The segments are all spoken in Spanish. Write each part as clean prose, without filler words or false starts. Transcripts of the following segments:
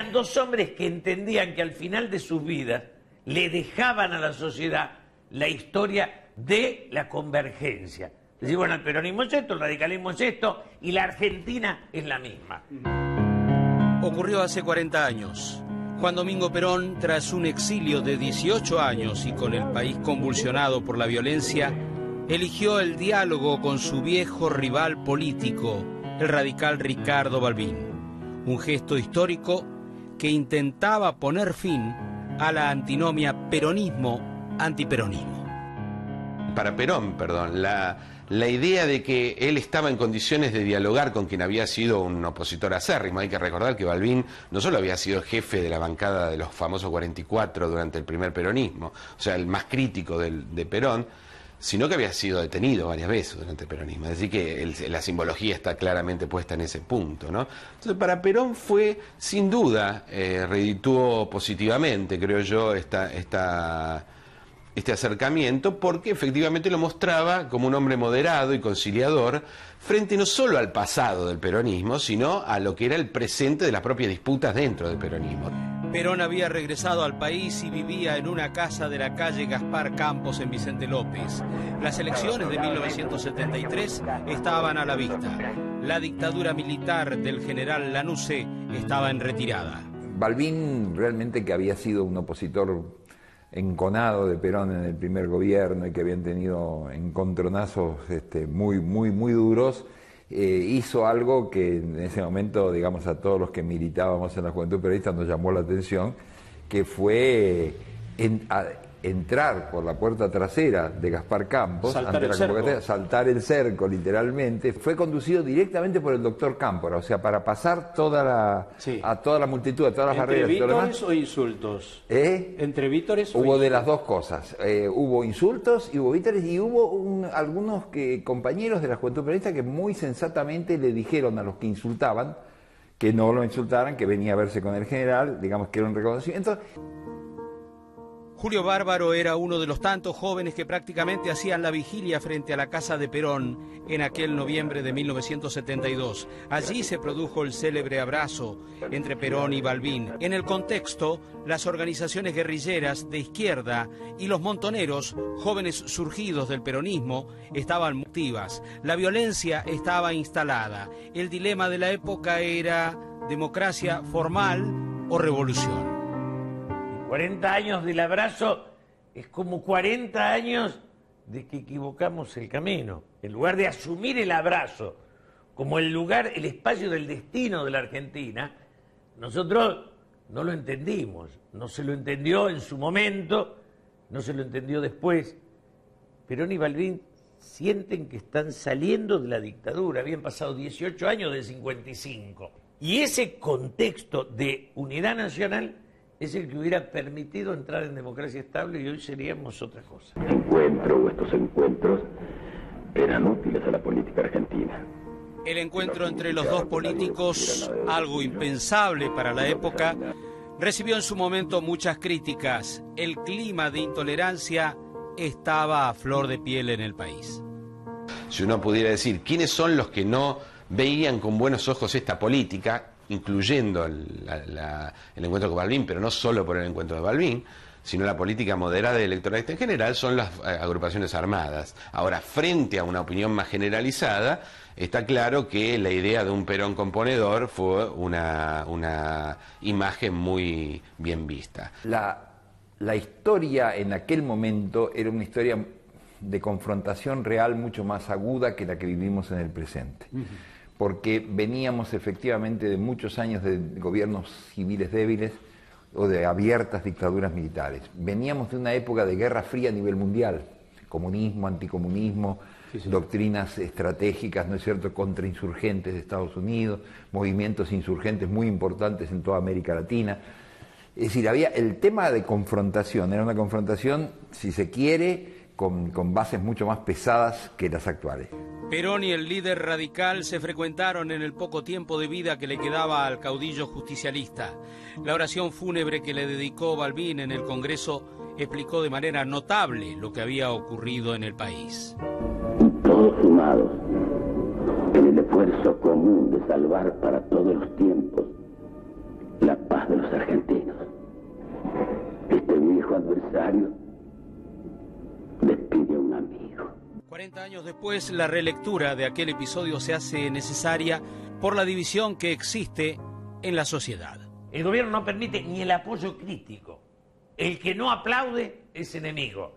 eran dos hombres que entendían que al final de sus vidas le dejaban a la sociedad la historia de la convergencia. Es decir, bueno, el peronismo es esto, el radicalismo es esto, y la Argentina es la misma. Ocurrió hace 40 años. Juan Domingo Perón, tras un exilio de 18 años y con el país convulsionado por la violencia, eligió el diálogo con su viejo rival político, el radical Ricardo Balbín. Un gesto histórico que intentaba poner fin a la antinomia peronismo-antiperonismo. Para Perón, la idea de que él estaba en condiciones de dialogar con quien había sido un opositor acérrimo. Hay que recordar que Balbín no solo había sido jefe de la bancada de los famosos 44 durante el primer peronismo, o sea, el más crítico de Perón, sino que había sido detenido varias veces durante el peronismo. Es decir, que la simbología está claramente puesta en ese punto, ¿no? Entonces, para Perón fue, sin duda, redituó positivamente, creo yo, este acercamiento, porque efectivamente lo mostraba como un hombre moderado y conciliador frente no solo al pasado del peronismo, sino a lo que era el presente de las propias disputas dentro del peronismo. Perón había regresado al país y vivía en una casa de la calle Gaspar Campos en Vicente López. Las elecciones de 1973 estaban a la vista. La dictadura militar del general Lanusse estaba en retirada. Balbín realmente, que había sido un opositor enconado de Perón en el primer gobierno y que habían tenido encontronazos muy duros, hizo algo que en ese momento, digamos, a todos los que militábamos en la Juventud Peronista nos llamó la atención, que fue entrar por la puerta trasera de Gaspar Campos, saltar el cerco literalmente. Fue conducido directamente por el doctor Cámpora, o sea, para pasar a toda la multitud, a todas las barreras. ¿Entre vítores o insultos? ¿Entre vítores o Hubo insultos? de las dos cosas. Hubo insultos, y hubo vítores, y hubo algunos compañeros de la Juventud Peronista que muy sensatamente le dijeron a los que insultaban que no lo insultaran, que venía a verse con el general, digamos que era un reconocimiento. Julio Bárbaro era uno de los tantos jóvenes que prácticamente hacían la vigilia frente a la casa de Perón en aquel noviembre de 1972. Allí se produjo el célebre abrazo entre Perón y Balbín. En el contexto, las organizaciones guerrilleras de izquierda y los montoneros, jóvenes surgidos del peronismo, estaban activas. La violencia estaba instalada. El dilema de la época era democracia formal o revolución. 40 años del abrazo es como 40 años de que equivocamos el camino. En lugar de asumir el abrazo como el lugar, el espacio del destino de la Argentina, nosotros no lo entendimos. No se lo entendió en su momento, no se lo entendió después. Perón y Balbín sienten que están saliendo de la dictadura. Habían pasado 18 años del 55. Y ese contexto de unidad nacional es el que hubiera permitido entrar en democracia estable, y hoy seríamos otra cosa. Estos encuentros eran útiles a la política argentina. El encuentro entre los dos políticos, algo impensable para la época, recibió en su momento muchas críticas. El clima de intolerancia estaba a flor de piel en el país. Si uno pudiera decir quiénes son los que no veían con buenos ojos esta política, incluyendo el encuentro con Balbín, pero no solo por el encuentro de Balbín, sino la política moderada y electoralista en general, son las agrupaciones armadas. Ahora, frente a una opinión más generalizada, está claro que la idea de un Perón componedor fue una imagen muy bien vista. La historia en aquel momento era una historia de confrontación real mucho más aguda que la que vivimos en el presente. Porque veníamos efectivamente de muchos años de gobiernos civiles débiles o de abiertas dictaduras militares. Veníamos de una época de guerra fría a nivel mundial, comunismo, anticomunismo, doctrinas estratégicas, ¿no es cierto?, contra insurgentes de Estados Unidos, movimientos insurgentes muy importantes en toda América Latina. Es decir, había el tema de confrontación, era una confrontación, si se quiere, con bases mucho más pesadas que las actuales. Perón y el líder radical se frecuentaron en el poco tiempo de vida que le quedaba al caudillo justicialista. La oración fúnebre que le dedicó Balbín en el Congreso explicó de manera notable lo que había ocurrido en el país. Todos sumados en el esfuerzo común de salvar para todos los tiempos la paz de los argentinos. Este viejo adversario despide a un amigo. 40 años después, la relectura de aquel episodio se hace necesaria por la división que existe en la sociedad. El gobierno no permite ni el apoyo crítico. El que no aplaude es enemigo.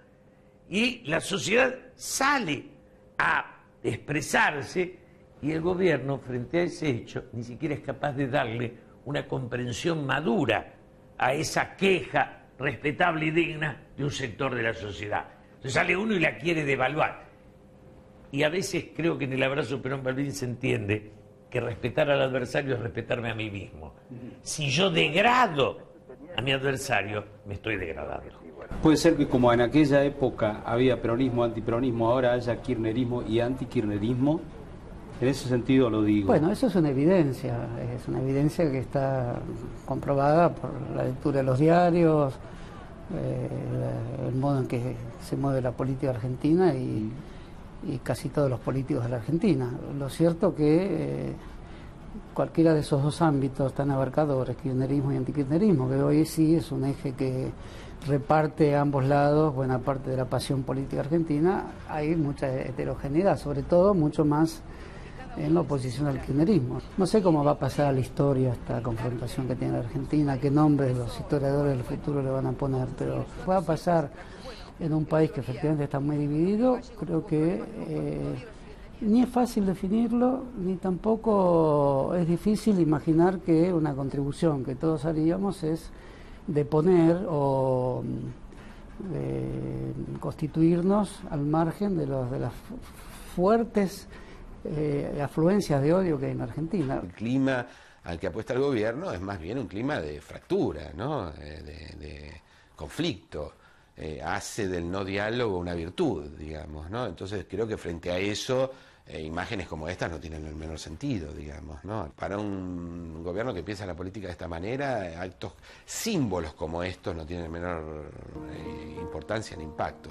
Y la sociedad sale a expresarse y el gobierno, frente a ese hecho, ni siquiera es capaz de darle una comprensión madura a esa queja respetable y digna de un sector de la sociedad. Entonces sale uno y la quiere devaluar. Y a veces creo que en el abrazo Perón-Balbín se entiende que respetar al adversario es respetarme a mí mismo. Si yo degrado a mi adversario, me estoy degradando. Puede ser que como en aquella época había peronismo, antiperonismo, ahora haya kirchnerismo y antikirchnerismo. En ese sentido lo digo. Bueno, eso es una evidencia que está comprobada por la lectura de los diarios, el modo en que se mueve la política argentina y casi todos los políticos de la Argentina. Lo cierto que cualquiera de esos dos ámbitos tan abarcadores, kirchnerismo y antikirchnerismo, que hoy sí es un eje que reparte a ambos lados buena parte de la pasión política argentina, hay mucha heterogeneidad, sobre todo mucho más en la oposición al kirchnerismo. No sé cómo va a pasar a la historia esta confrontación que tiene la Argentina, qué nombres los historiadores del futuro le van a poner, pero va a pasar en un país que efectivamente está muy dividido. Creo que ni es fácil definirlo, ni tampoco es difícil imaginar que una contribución que todos haríamos es de poner o constituirnos al margen de las fuertes afluencias de odio que hay en Argentina. El clima al que apuesta el gobierno es más bien un clima de fractura, ¿no? de conflicto. Hace del no diálogo una virtud, digamos, ¿no? Entonces creo que frente a eso imágenes como estas no tienen el menor sentido, digamos, ¿no? Para un gobierno que piensa la política de esta manera, actos, símbolos como estos no tienen menor importancia ni impacto.